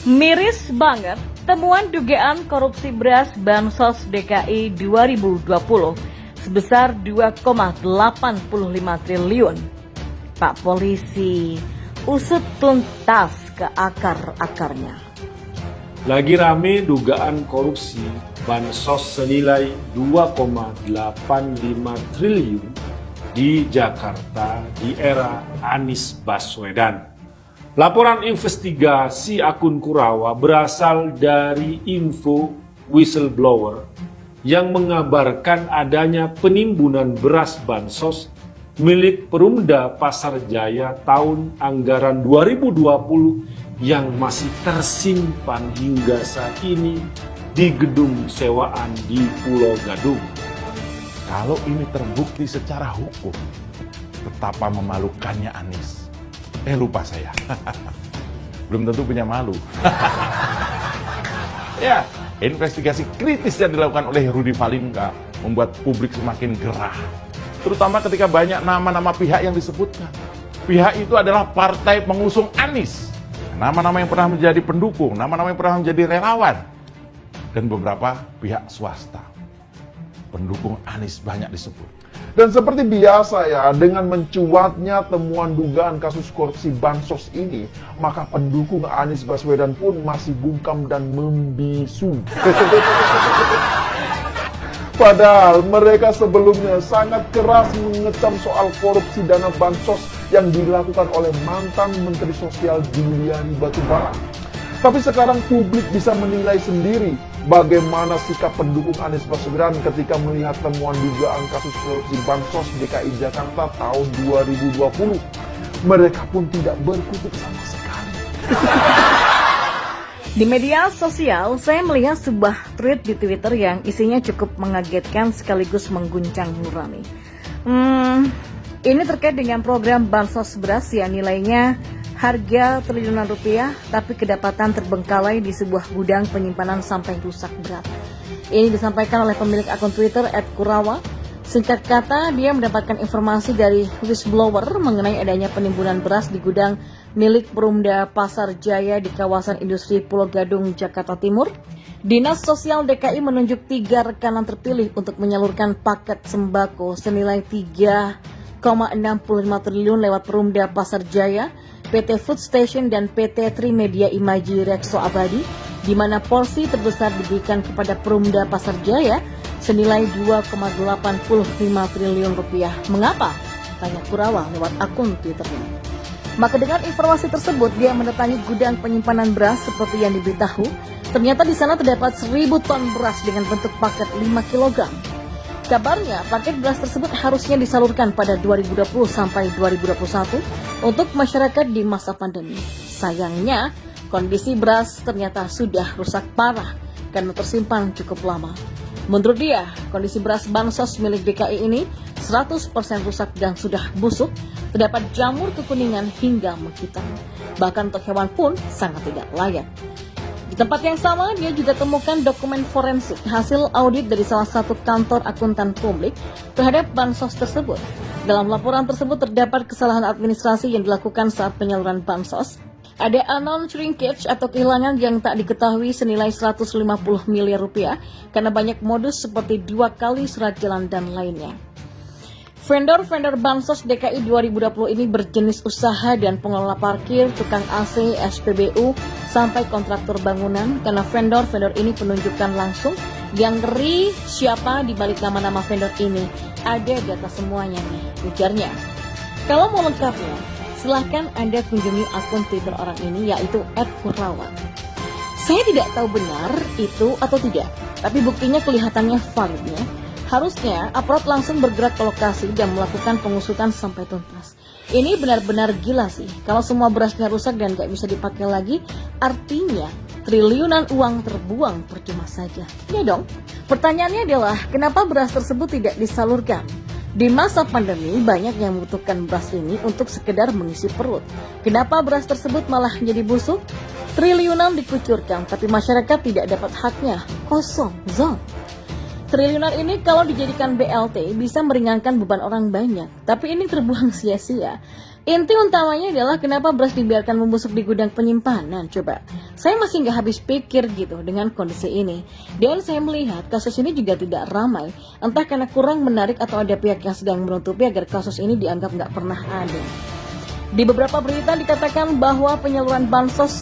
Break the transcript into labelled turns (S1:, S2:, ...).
S1: Miris banget temuan dugaan korupsi beras Bansos DKI 2020 sebesar 2,85 triliun. Pak Polisi, usut tuntas ke akar-akarnya.
S2: Lagi rame dugaan korupsi Bansos senilai 2,85 triliun di Jakarta di era Anies Baswedan. Laporan investigasi akun Kurawa berasal dari info whistleblower yang mengabarkan adanya penimbunan beras bansos milik Perumda Pasar Jaya tahun anggaran 2020 yang masih tersimpan hingga saat ini di gedung sewaan di Pulau Gadung.
S3: Kalau ini terbukti secara hukum, betapa memalukannya Anies. Lupa saya. Belum tentu punya malu. Ya, investigasi kritis yang dilakukan oleh Rudy Valinka membuat publik semakin gerah. Terutama ketika banyak nama-nama pihak yang disebutkan. Pihak itu adalah partai pengusung Anies. Nama-nama yang pernah menjadi pendukung, nama-nama yang pernah menjadi relawan. Dan beberapa pihak swasta. Pendukung Anies banyak disebut.
S4: Dan seperti biasa ya, dengan mencuatnya temuan dugaan kasus korupsi Bansos ini, maka pendukung Anies Baswedan pun masih bungkam dan membisu. Padahal mereka sebelumnya sangat keras mengecam soal korupsi dana Bansos yang dilakukan oleh mantan Menteri Sosial Juliari Batubara. Tapi sekarang publik bisa menilai sendiri bagaimana sikap pendukung Anies Baswedan ketika melihat temuan dugaan kasus korupsi Bansos DKI Jakarta tahun 2020. Mereka pun tidak berkutik sama sekali.
S1: Di media sosial, saya melihat sebuah tweet di Twitter yang isinya cukup mengagetkan sekaligus mengguncang nurani. Ini terkait dengan program Bansos Beras yang nilainya harga triliunan rupiah, tapi kedapatan terbengkalai di sebuah gudang penyimpanan sampai rusak berat. Ini disampaikan oleh pemilik akun Twitter @kurawa. Singkat kata, dia mendapatkan informasi dari whistleblower mengenai adanya penimbunan beras di gudang milik Perumda Pasar Jaya di kawasan industri Pulau Gadung, Jakarta Timur. Dinas Sosial DKI menunjuk 3 rekanan terpilih untuk menyalurkan paket sembako senilai 3,65 triliun lewat Perumda Pasar Jaya, PT Food Station dan PT Trimedia Imaji Rekso Abadi, di mana porsi terbesar diberikan kepada Perumda Pasar Jaya senilai 2,85 triliun rupiah. Mengapa? Tanya Kurawa lewat akun Twitternya. Maka dengan informasi tersebut, dia mendatangi gudang penyimpanan beras seperti yang diberitahu. Ternyata di sana terdapat 1000 ton beras dengan bentuk paket 5 kg. Kabarnya, paket beras tersebut harusnya disalurkan pada 2020 sampai 2021 untuk masyarakat di masa pandemi. Sayangnya, kondisi beras ternyata sudah rusak parah karena tersimpan cukup lama. Menurut dia, kondisi beras Bansos milik DKI ini 100% rusak dan sudah busuk, terdapat jamur kekuningan hingga menghitam. Bahkan untuk hewan pun sangat tidak layak. Di tempat yang sama, dia juga temukan dokumen forensik hasil audit dari salah satu kantor akuntan publik terhadap Bansos tersebut. Dalam laporan tersebut terdapat kesalahan administrasi yang dilakukan saat penyaluran Bansos. Ada unknown shrinkage atau kehilangan yang tak diketahui senilai 150 miliar rupiah karena banyak modus seperti 2 kali surat jalan dan lainnya. Vendor-vendor Bansos DKI 2020 ini berjenis usaha dan pengelola parkir, tukang AC, SPBU, sampai kontraktor bangunan karena vendor-vendor ini penunjukan langsung. Yang ngeri siapa di balik nama-nama vendor ini, ada data semuanya nih, ujarnya. Kalau mau lengkapnya, silahkan Anda kunjungi akun Twitter orang ini yaitu @kurawa. Saya tidak tahu benar itu atau tidak, tapi buktinya kelihatannya validnya. Harusnya aparat langsung bergerak ke lokasi dan melakukan pengusutan sampai tuntas. Ini benar-benar gila sih. Kalau semua berasnya rusak dan gak bisa dipakai lagi, artinya triliunan uang terbuang percuma saja. Ya dong. Pertanyaannya adalah, kenapa beras tersebut tidak disalurkan? Di masa pandemi, banyak yang membutuhkan beras ini untuk sekedar mengisi perut. Kenapa beras tersebut malah jadi busuk? Triliunan dikucurkan, tapi masyarakat tidak dapat haknya. Kosong, zong. Triliunan ini kalau dijadikan BLT bisa meringankan beban orang banyak, tapi ini terbuang sia-sia. Inti utamanya adalah kenapa beras dibiarkan membusuk di gudang penyimpanan. Coba, saya masih nggak habis pikir gitu dengan kondisi ini. Dan saya melihat kasus ini juga tidak ramai, entah karena kurang menarik atau ada pihak yang sedang menutupi agar kasus ini dianggap nggak pernah ada. Di beberapa berita dikatakan bahwa penyaluran bansos